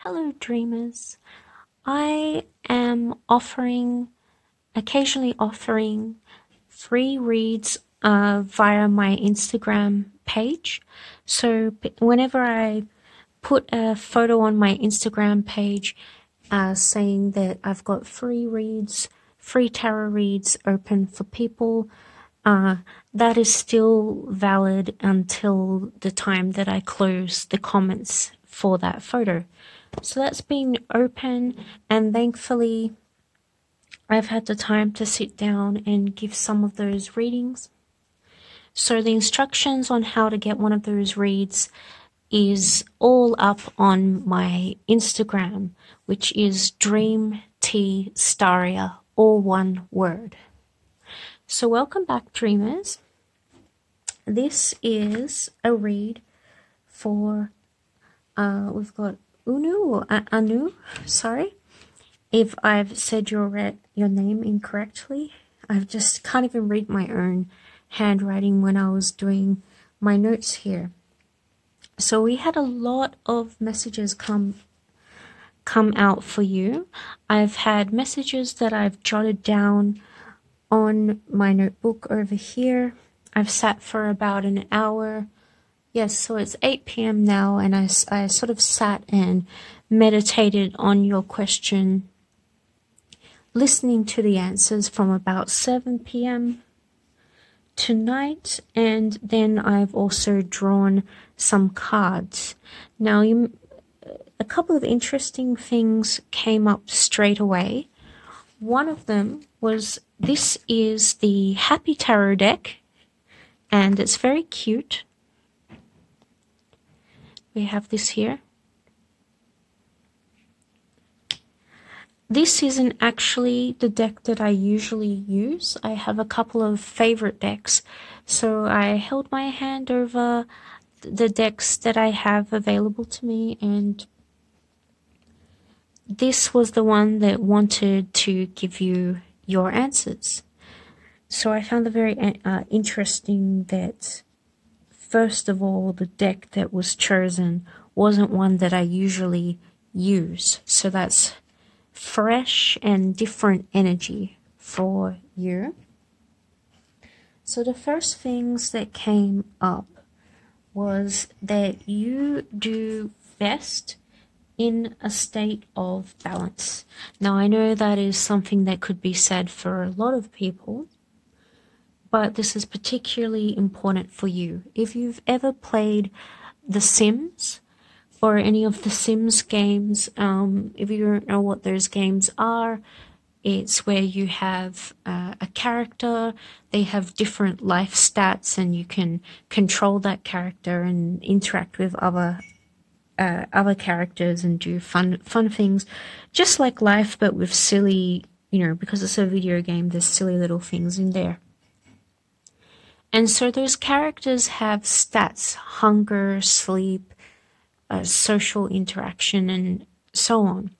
Hello, dreamers. I am occasionally offering free reads via my Instagram page. So whenever I put a photo on my Instagram page saying that I've got free tarot reads open for people, that is still valid until the time that I close the comments for that photo. So that's been open, and thankfully I've had the time to sit down and give some of those readings. So the instructions on how to get one of those reads is all up on my Instagram, which is DreamTStaria, all one word. So welcome back, dreamers. This is a read for, we've got Anu, sorry if I've said your name incorrectly. I just can't even read my own handwriting when I was doing my notes here. So we had a lot of messages come out for you. I've had messages that I've jotted down on my notebook over here. I've sat for about an hour. Yes, so it's 8 p.m. now, and I sort of sat and meditated on your question, listening to the answers from about 7 p.m. tonight, and then I've also drawn some cards. Now, a couple of interesting things came up straight away. One of them was, this is the Happy Tarot deck, and it's very cute. We have this here. This isn't actually the deck that I usually use. I have a couple of favorite decks. So I held my hand over the decks that I have available to me, and this was the one that wanted to give you your answers. So I found it very interesting that, first of all, the deck that was chosen wasn't one that I usually use. So that's fresh and different energy for you. So the first things that came up was that you do best in a state of balance. Now, I know that is something that could be said for a lot of people, but this is particularly important for you. If you've ever played The Sims or any of the Sims games, if you don't know what those games are, it's where you have a character, they have different life stats, and you can control that character and interact with other characters and do fun things, just like life, but with silly, because it's a video game, there's silly little things in there. And so those characters have stats: hunger, sleep, social interaction, and so on.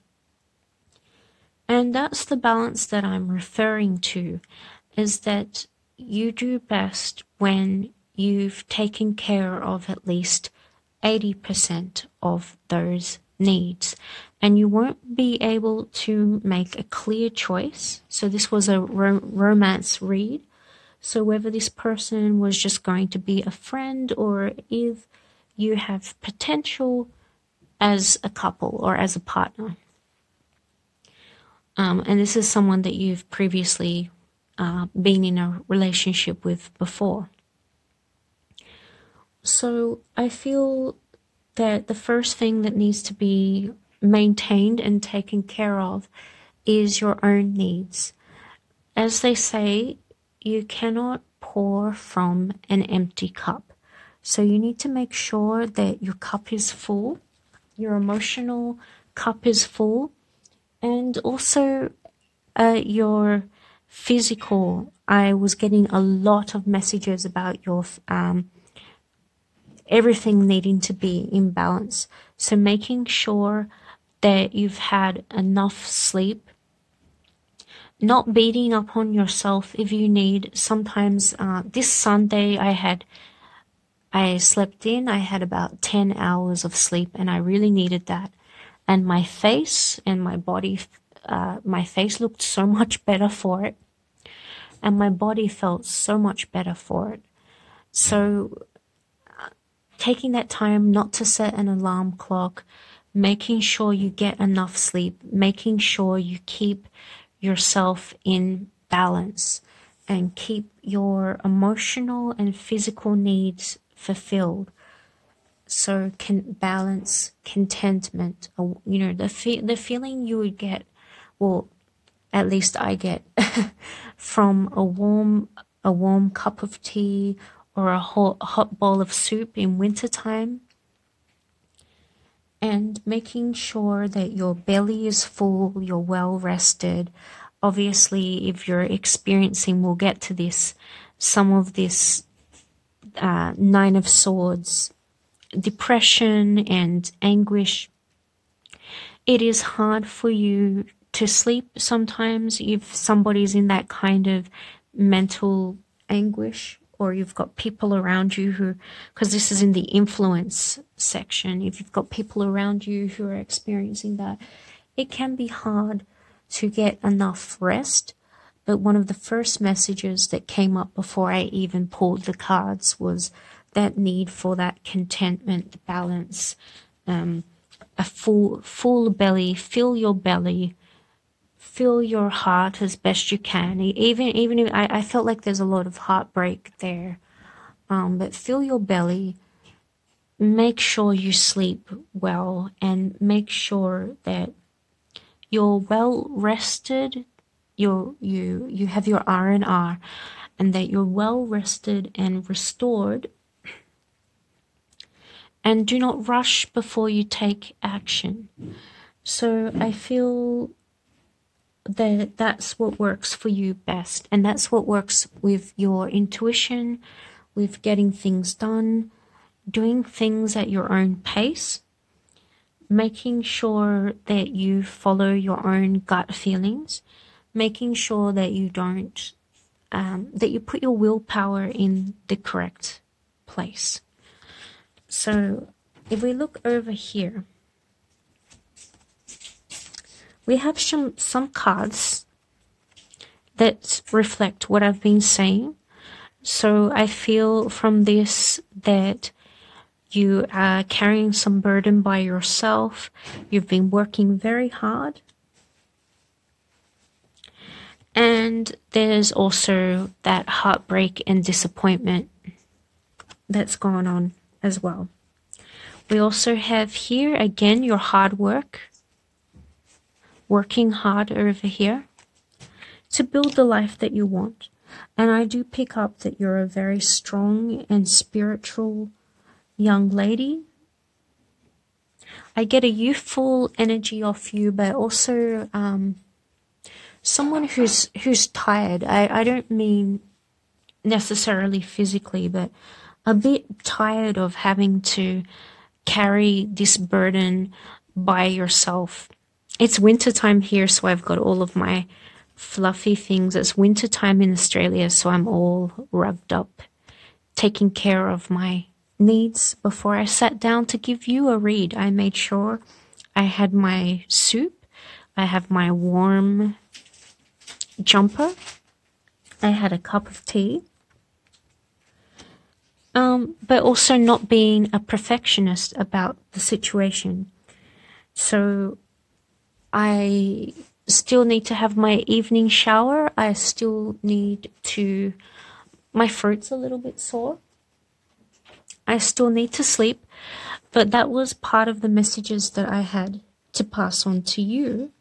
And that's the balance that I'm referring to, is that you do best when you've taken care of at least 80% of those needs, and you won't be able to make a clear choice. So this was a romance read, so whether this person was just going to be a friend, or if you have potential as a couple or as a partner. And this is someone that you've previously been in a relationship with before. So I feel that the first thing that needs to be maintained and taken care of is your own needs. As they say, you cannot pour from an empty cup. So you need to make sure that your cup is full, your emotional cup is full, and also your physical. I was getting a lot of messages about your everything needing to be in balance. So making sure that you've had enough sleep, not beating up on yourself if you need. Sometimes this Sunday I slept in. I had about 10 hours of sleep, and I really needed that. and my face and my body, my face looked so much better for it, and my body felt so much better for it. So taking that time not to set an alarm clock, making sure you get enough sleep, making sure you keep yourself in balance and keep your emotional and physical needs fulfilled. So can balance, contentment, the feeling you would get, well, at least I get from a warm cup of tea or a hot bowl of soup in wintertime, and making sure that your belly is full, you're well rested. Obviously, if you're experiencing, we'll get to this, some of this Nine of Swords, depression and anguish, it is hard for you to sleep sometimes if somebody's in that kind of mental anguish, or you've got people around you who, because this is in the influence section, if you've got people around you who are experiencing that, it can be hard to get enough rest. But one of the first messages that came up before I even pulled the cards was that need for that contentment, balance, a full belly. Fill your belly, fill your heart as best you can. Even if I felt like there's a lot of heartbreak there, but fill your belly. Make sure you sleep well, and make sure that you're well rested. You have your R&R, and that you're well rested and restored. And do not rush before you take action. So I feel that that's what works for you best, and that's what works with your intuition, with getting things done, doing things at your own pace, making sure that you follow your own gut feelings, making sure that you don't, that you put your willpower in the correct place. So if we look over here, we have some cards that reflect what I've been saying. So I feel from this that you are carrying some burden by yourself. You've been working very hard. And there's also that heartbreak and disappointment that's gone on as well. We also have here, again, your hard work. Working hard over here to build the life that you want. And I do pick up that you're a very strong and spiritual young lady. I get a youthful energy off you, but also someone who's tired. I don't mean necessarily physically, but a bit tired of having to carry this burden by yourself. It's wintertime here, so I've got all of my fluffy things. It's wintertime in Australia, so I'm all rugged up, taking care of my needs. Before I sat down to give you a read, I made sure I had my soup, I have my warm jumper, I had a cup of tea, but also not being a perfectionist about the situation. So I still need to have my evening shower. I still need to, my throat's a little bit sore. I still need to sleep, but that was part of the messages that I had to pass on to you,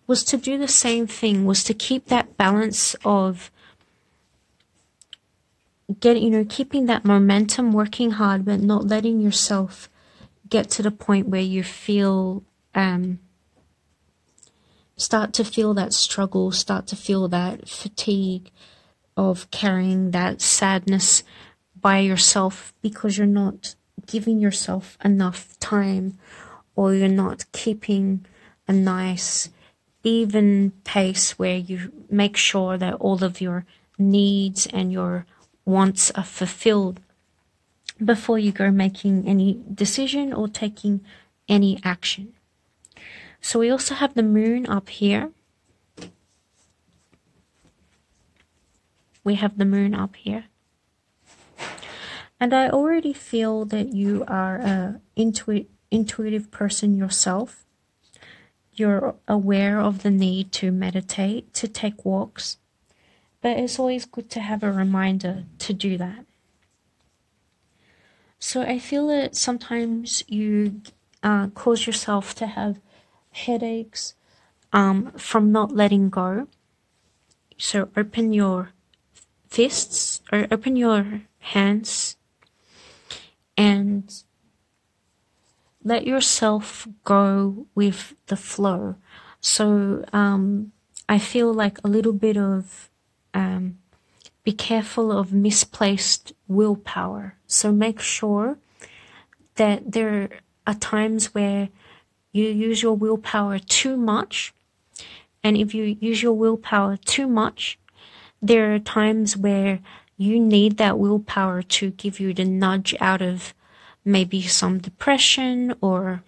was to do the same thing, was to keep that balance of keeping that momentum, working hard, but not letting yourself get to the point where you feel, start to feel that struggle, start to feel that fatigue of carrying that sadness by yourself because you're not giving yourself enough time, or you're not keeping a nice, even pace where you make sure that all of your needs and your wants are fulfilled before you go making any decision or taking any action. So we also have the moon up here. We have the moon up here. And I already feel that you are a intuitive person yourself. You're aware of the need to meditate, to take walks. But it's always good to have a reminder to do that. So I feel that sometimes you cause yourself to have headaches from not letting go. So open your fists or open your hands and let yourself go with the flow. So I feel like a little bit of be careful of misplaced willpower. So make sure that there are times where you use your willpower too much. And if you use your willpower too much, there are times where you need that willpower to give you the nudge out of maybe some depression, or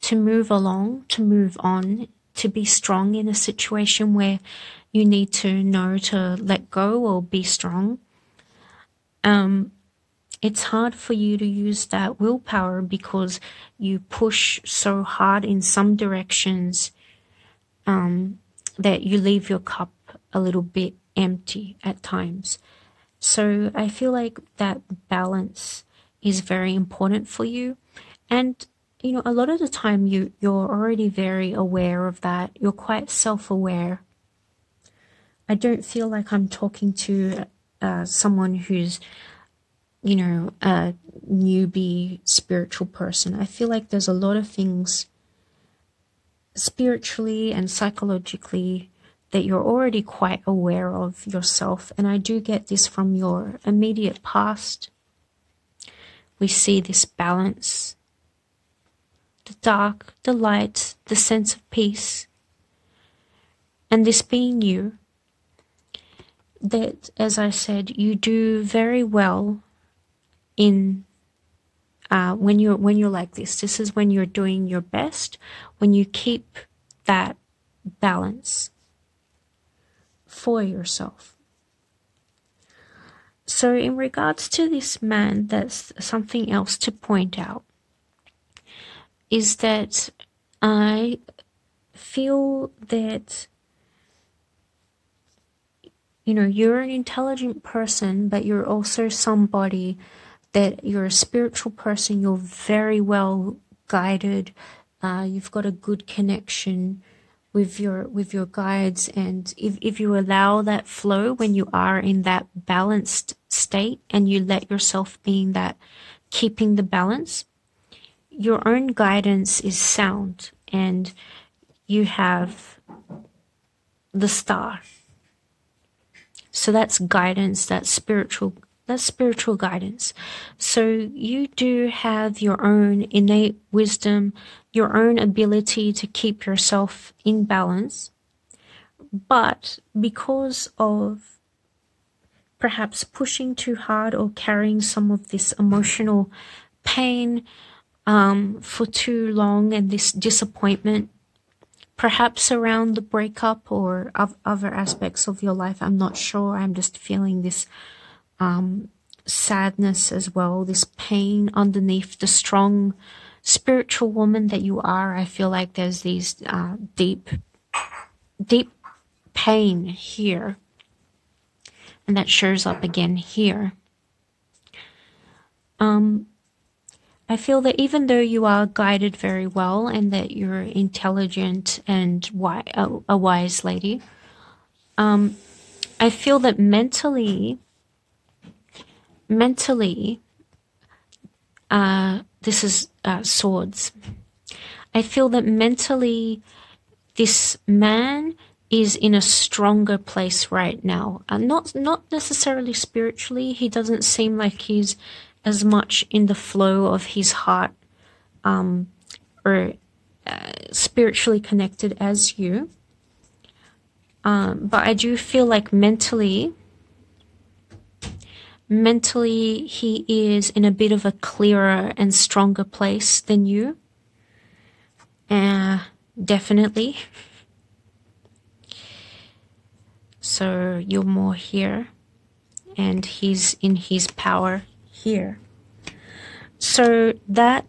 to move along, to move on, to be strong in a situation where you need to know to let go or be strong. It's hard for you to use that willpower because you push so hard in some directions that you leave your cup a little bit empty at times. So I feel like that balance is very important for you. And you know, a lot of the time you're already very aware of that. You're quite self-aware. I don't feel like I'm talking to someone who's, you know, a newbie spiritual person. I feel like there's a lot of things spiritually and psychologically that you're already quite aware of yourself. And I do get this from your immediate past. We see this balance, the dark, the light, the sense of peace, and this being you, that, as I said, you do very well in when you're like this. This is when you're doing your best, when you keep that balance for yourself. So in regards to this man, that's something else to point out, is that I feel that, you know, you're an intelligent person, but you're also somebody that you're a spiritual person. You're very well guided. You've got a good connection with your guides, and if you allow that flow when you are in that balanced state and you let yourself be in that keeping the balance, your own guidance is sound, and you have the star. So that's guidance, that's spiritual guidance. So you do have your own innate wisdom, your own ability to keep yourself in balance. But because of perhaps pushing too hard or carrying some of this emotional pain for too long, and this disappointment, perhaps around the breakup or other aspects of your life, I'm not sure. I'm just feeling this sadness as well, this pain underneath the strong spiritual woman that you are. I feel like there's these deep pain here, and that shows up again here. I feel that even though you are guided very well and that you're intelligent and a wise lady, I feel that mentally, this is swords. I feel that mentally, this man is in a stronger place right now. Not necessarily spiritually. He doesn't seem like he's as much in the flow of his heart or spiritually connected as you. But I do feel like mentally he is in a bit of a clearer and stronger place than you. And definitely. So you're more here, and he's in his power here. So that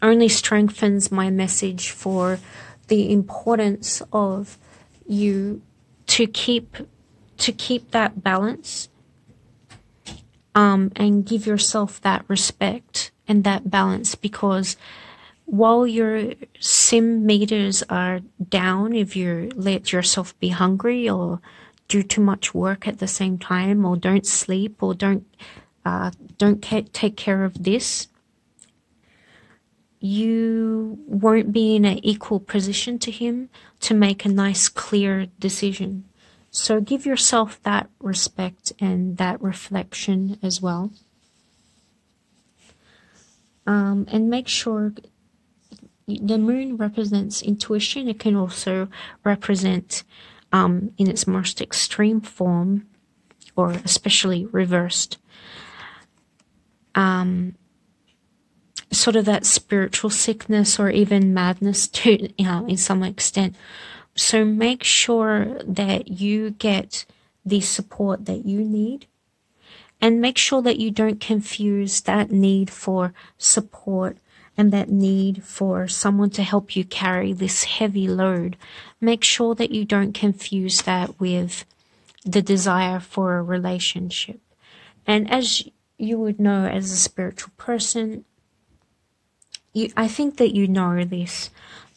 only strengthens my message for the importance of you to keep that balance, and give yourself that respect and that balance, because while your sim meters are down, if you let yourself be hungry or do too much work at the same time, or don't sleep, or don't take care of this, you won't be in an equal position to him to make a nice, clear decision. So give yourself that respect and that reflection as well. And make sure the moon represents intuition. It can also represent, in its most extreme form, or especially reversed, sort of that spiritual sickness or even madness to, in some extent. So make sure that you get the support that you need, and make sure that you don't confuse that need for support and that need for someone to help you carry this heavy load. Make sure that you don't confuse that with the desire for a relationship. And as you would know as a spiritual person, I think that you know this,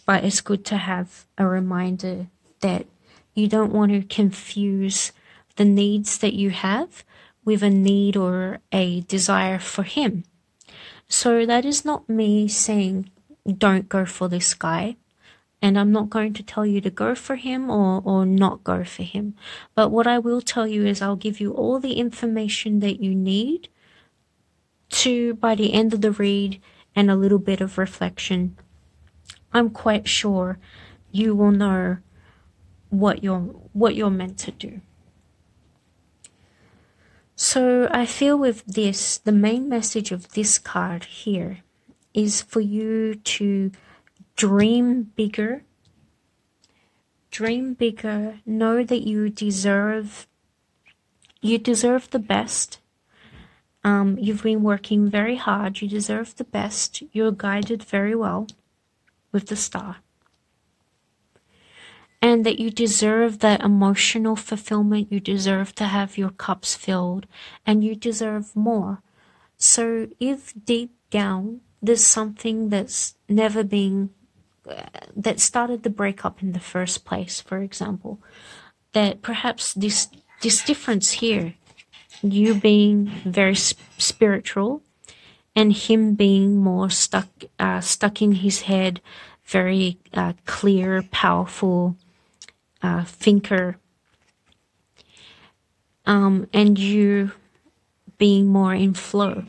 but it's good to have a reminder that you don't want to confuse the needs that you have with a need or a desire for him. So that is not me saying don't go for this guy, and I'm not going to tell you to go for him or not go for him. But what I will tell you is I'll give you all the information that you need to, by the end of the read and a little bit of reflection, I'm quite sure you will know what you're meant to do. So I feel with this, the main message of this card here is for you to dream bigger. Dream bigger. Know that you deserve the best. You've been working very hard. You deserve the best. You're guided very well with the star. And that you deserve that emotional fulfillment. You deserve to have your cups filled, and you deserve more. So if deep down there's something that's never been, that started the breakup in the first place, for example, that perhaps this difference here, you being very spiritual and him being more stuck in his head, very clear, powerful thinker, and you being more in flow.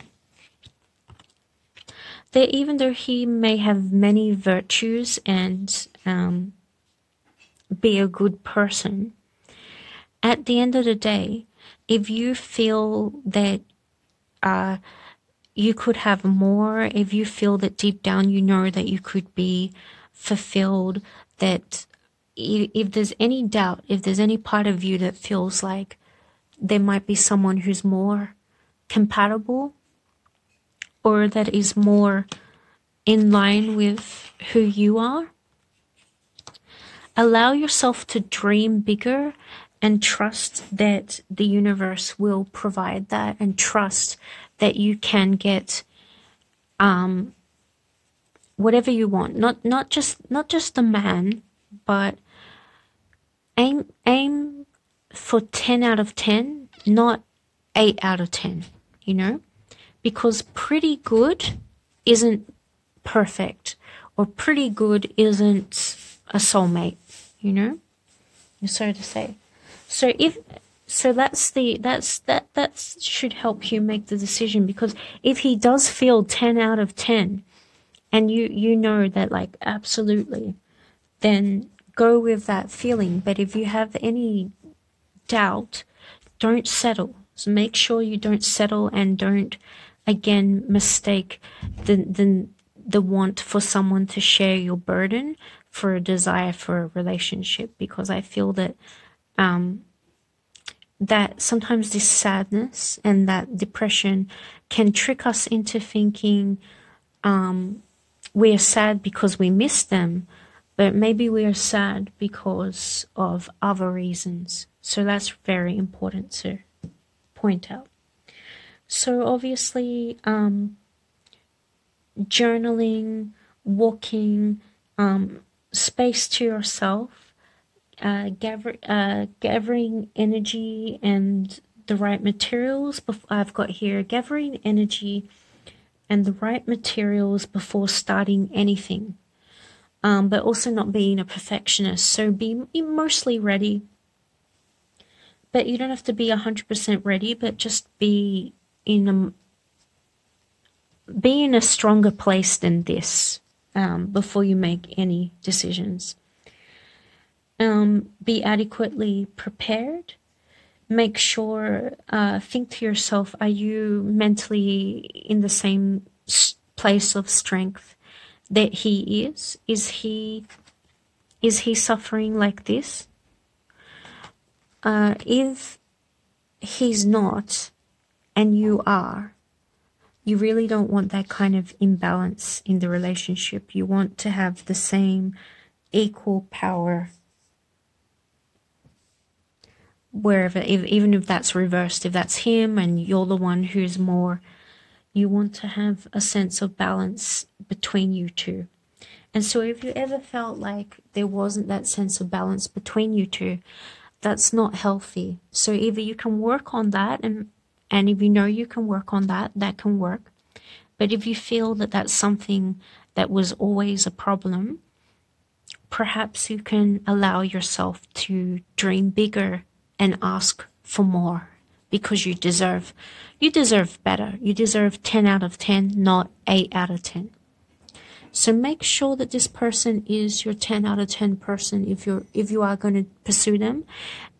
That even though he may have many virtues and be a good person, at the end of the day, if you feel that you could have more, if you feel that deep down you know that you could be fulfilled, that if there's any doubt, if there's any part of you that feels like there might be someone who's more compatible or that is more in line with who you are, allow yourself to dream bigger and trust that the universe will provide that, and trust that you can get whatever you want. Not just the man, but aim for 10 out of 10, not 8 out of 10, you know? Because pretty good isn't perfect, or pretty good isn't a soulmate, you know? So to say. That should help you make the decision, because if he does feel 10 out of 10 and you know that, like, absolutely, then go with that feeling. But if you have any doubt, don't settle. So make sure you don't settle, and don't again mistake the the want for someone to share your burden for a desire for a relationship, because I feel that that sometimes this sadness and that depression can trick us into thinking we are sad because we miss them, but maybe we are sad because of other reasons. So that's very important to point out. So obviously, journaling, walking, space to yourself, gathering energy and the right materials. I've got here gathering energy and the right materials before starting anything, but also not being a perfectionist. So be mostly ready, but you don't have to be 100% ready, but just be in a stronger place than this before you make any decisions. Be adequately prepared. Make sure, think to yourself, are you mentally in the same place of strength that he is? Is he suffering like this? If he's not and you are, you really don't want that kind of imbalance in the relationship. You want to have the same equal power wherever, even if that's reversed, if that's him and you're the one who's more, you want to have a sense of balance between you two. And so if you ever felt like there wasn't that sense of balance between you two, that's not healthy. So either you can work on that, and if you know you can work on that, that can work. But if you feel that that's something that was always a problem, perhaps you can allow yourself to dream bigger and ask for more, because you deserve better. You deserve 10 out of 10, not 8 out of 10. So make sure that this person is your 10 out of 10 person if you are going to pursue them.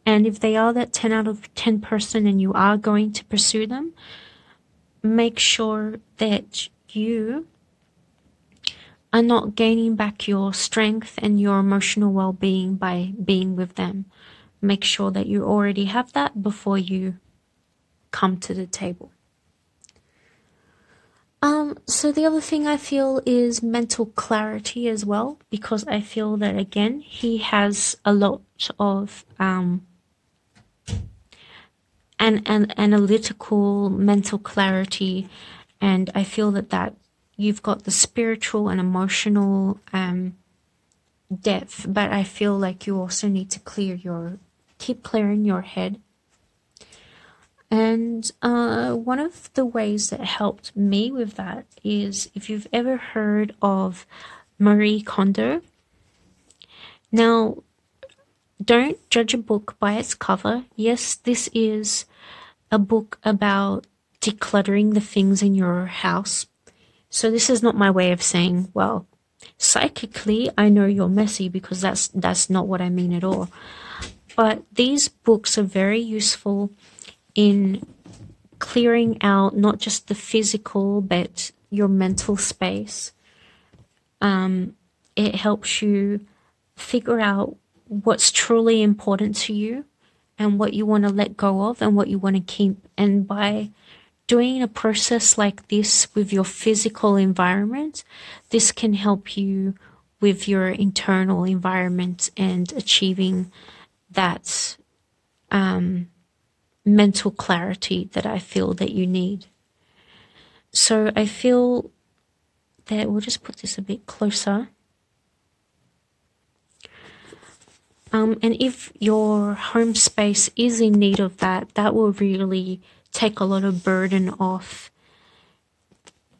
And if they are that 10 out of 10 person and you are going to pursue them, make sure that you are not gaining back your strength and your emotional well-being by being with them. Make sure that you already have that before you come to the table. So the other thing I feel is mental clarity as well, because I feel that, again, he has a lot of an analytical mental clarity, and I feel that you've got the spiritual and emotional depth, but I feel like you also need to keep clearing your head. And one of the ways that helped me with that is, if you've ever heard of Marie Kondo. Now, don't judge a book by its cover. Yes, this is a book about decluttering the things in your house. So this is not my way of saying, well, psychically, I know you're messy, because that's not what I mean at all. But these books are very useful in clearing out not just the physical, but your mental space. It helps you figure out what's truly important to you and what you want to let go of and what you want to keep. And by doing a process like this with your physical environment, this can help you with your internal environment and achieving that mental clarity that I feel that you need. So I feel that we'll just put this a bit closer. And if your home space is in need of that, that will really take a lot of burden off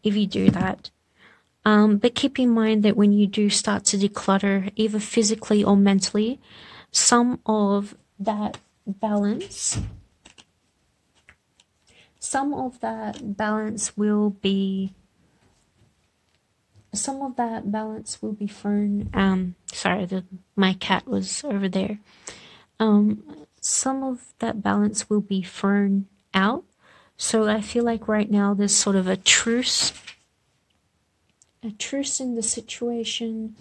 if you do that. But keep in mind that when you do start to declutter, either physically or mentally, some of that balance will be thrown. Sorry, my cat was over there. Some of that balance will be thrown out. So I feel like right now there's sort of a truce a truce in the situation.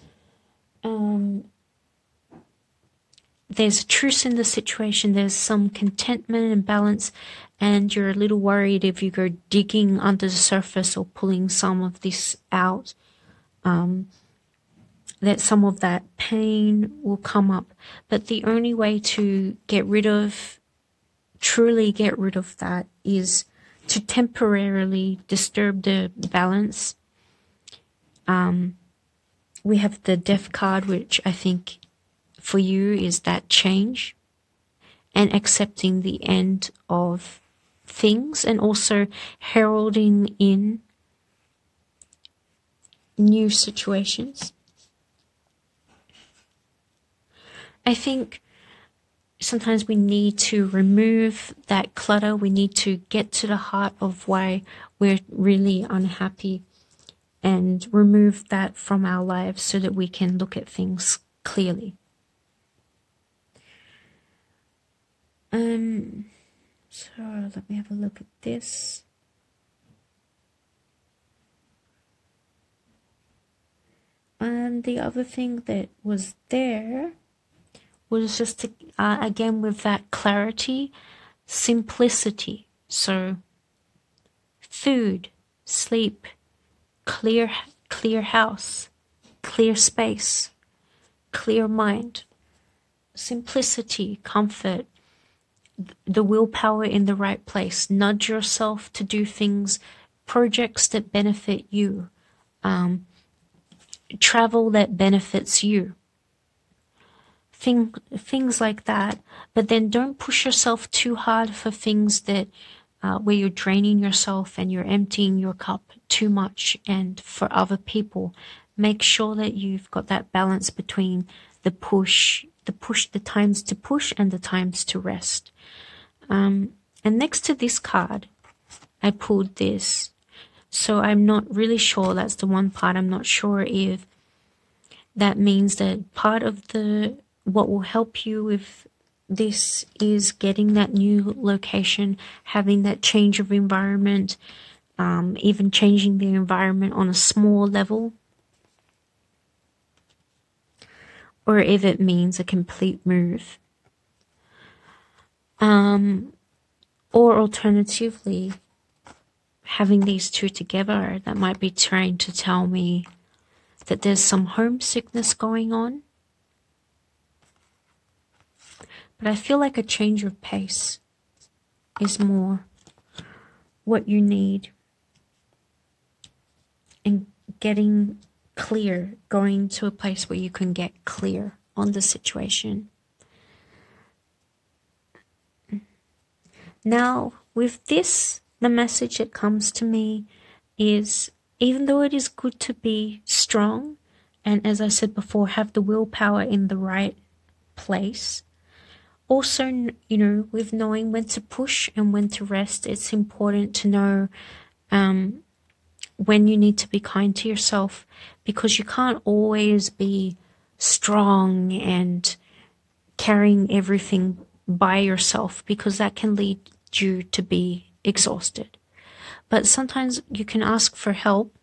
There's a truce in the situation, there's some contentment and balance, and you're a little worried if you go digging under the surface or pulling some of this out, that some of that pain will come up. But the only way to truly get rid of that is to temporarily disturb the balance. We have the Death card, which I think for you is that change and accepting the end of things, and also heralding in new situations. I think sometimes we need to remove that clutter. We need to get to the heart of why we're really unhappy and remove that from our lives so that we can look at things clearly. So let me have a look at this. And the other thing that was there was just to, again with that clarity, simplicity. So food, sleep, clear house, clear space, clear mind, simplicity, comfort, the willpower in the right place. Nudge yourself to do things, projects that benefit you, travel that benefits you, things like that. But then don't push yourself too hard for things that where you're draining yourself and you're emptying your cup too much. And for other people, make sure that you've got that balance between the times to push and the times to rest. And next to this card, I pulled this. So I'm not really sure. That's the one part. I'm not sure if that means that part of what will help you with this is getting that new location, having that change of environment, even changing the environment on a small level, or if it means a complete move. Or alternatively, having these two together, that might be trying to tell me that there's some homesickness going on. But I feel like a change of pace is more what you need. And getting clear, going to a place where you can get clear on the situation. Now, with this, the message that comes to me is, even though it is good to be strong, and as I said before, have the willpower in the right place, also, with knowing when to push and when to rest, it's important to know when you need to be kind to yourself, because you can't always be strong and carrying everything by yourself, because that can lead you to be exhausted. But sometimes you can ask for help,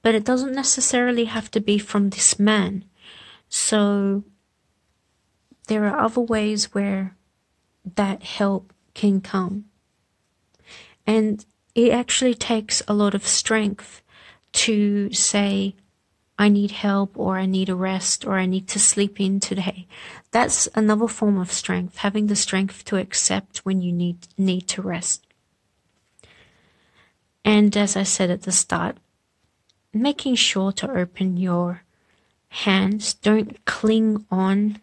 but it doesn't necessarily have to be from this man. So there are other ways where that help can come. And it actually takes a lot of strength to say, I need help, or I need a rest, or I need to sleep in today. That's another form of strength, having the strength to accept when you need to rest. And as I said at the start, making sure to open your hands. Don't cling on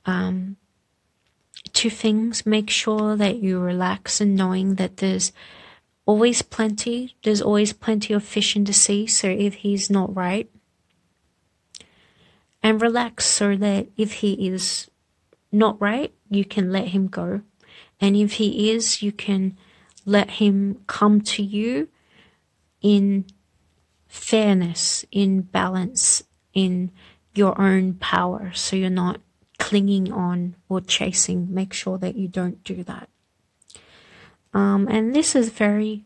to things. Make sure that you relax, and knowing that there's always plenty of fish in the sea. So if he's not right, and relax, so that if he is not right, you can let him go. And if he is, you can let him come to you in fairness, in balance, in your own power. So you're not clinging on or chasing. Make sure that you don't do that. And this is very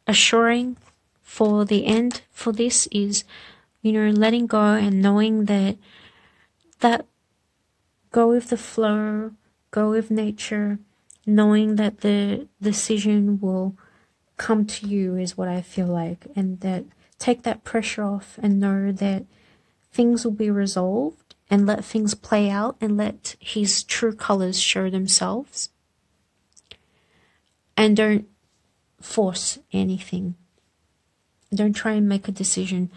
assuring, for the end for this is, letting go and knowing that go with the flow, go with nature, knowing that the decision will come to you is what I feel like, and that take that pressure off and know that things will be resolved, and let things play out and let his true colors show themselves, and don't force anything. Don't try and make a decision.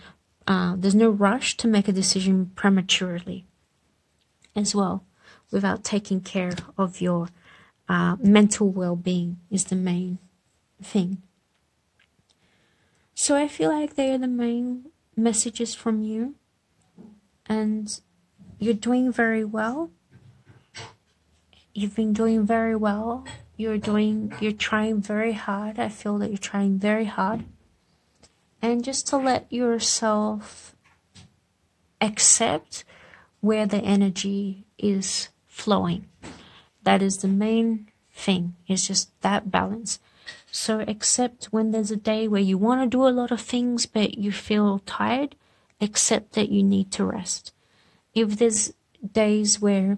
There's no rush to make a decision prematurely as well, without taking care of your mental well-being is the main thing. So I feel like they are the main messages from you, and you're doing very well. You've been doing very well. You're trying very hard. I feel that you're trying very hard. And just to let yourself accept where the energy is flowing. That is the main thing, is just that balance. So accept when there's a day where you want to do a lot of things but you feel tired, accept that you need to rest. If there's days where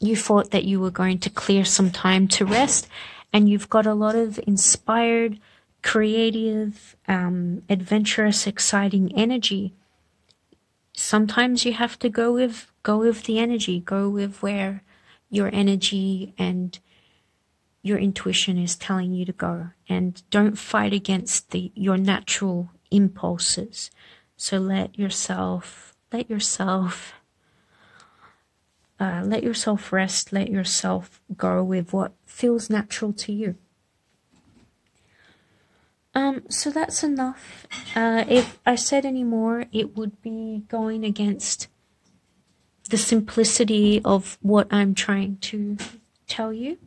you thought that you were going to clear some time to rest and you've got a lot of inspired, creative, adventurous, exciting energy, sometimes you have to go with the energy, go with where your energy and your intuition is telling you to go, and don't fight against your natural impulses. So let yourself rest, let yourself go with what feels natural to you. So that's enough. If I said any more, it would be going against the simplicity of what I'm trying to tell you.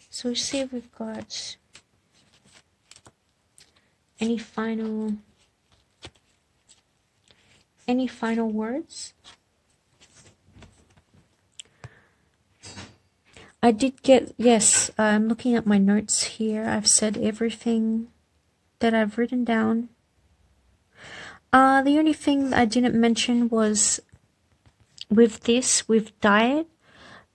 So let's see if we've got any final words. I did get, yes, I'm looking at my notes here. I've said everything that I've written down. The only thing I didn't mention was with diet,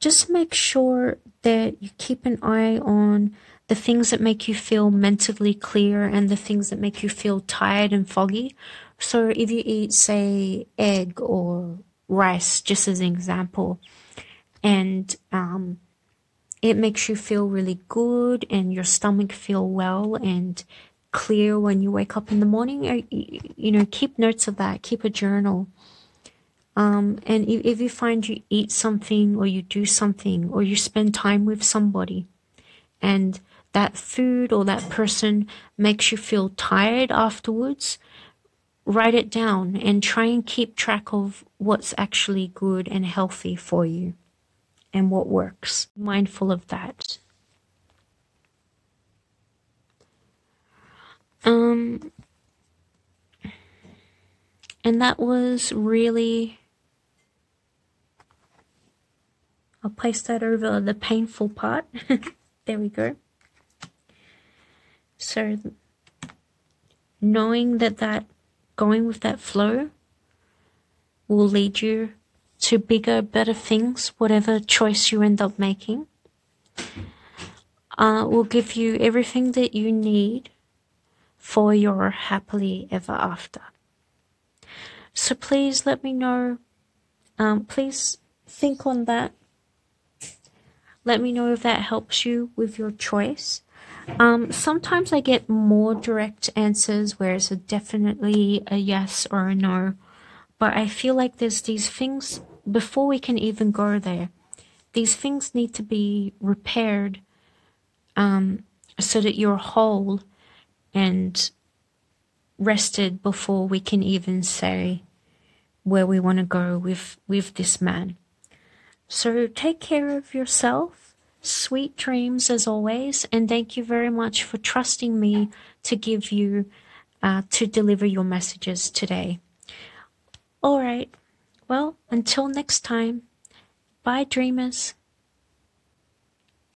just make sure that you keep an eye on the things that make you feel mentally clear and the things that make you feel tired and foggy. So if you eat, say, egg or rice, just as an example, and it makes you feel really good and your stomach feel well and clear when you wake up in the morning, keep notes of that, keep a journal. And if you find you eat something or you do something or you spend time with somebody and that food or that person makes you feel tired afterwards, write it down and try and keep track of what's actually good and healthy for you and what works. Mindful of that. And that was really, I'll place that over the painful part. There we go. So knowing that going with that flow will lead you to bigger, better things, whatever choice you end up making, will give you everything that you need for your happily ever after. So please let me know. Please think on that. Let me know if that helps you with your choice. Sometimes I get more direct answers where it's definitely a yes or a no. But I feel like there's these things, before we can even go there, these things need to be repaired so that you're whole and rested before we can even say where we want to go with this man. So take care of yourself. Sweet dreams as always, and thank you very much for trusting me to give you, to deliver your messages today. All right, well, until next time, bye dreamers.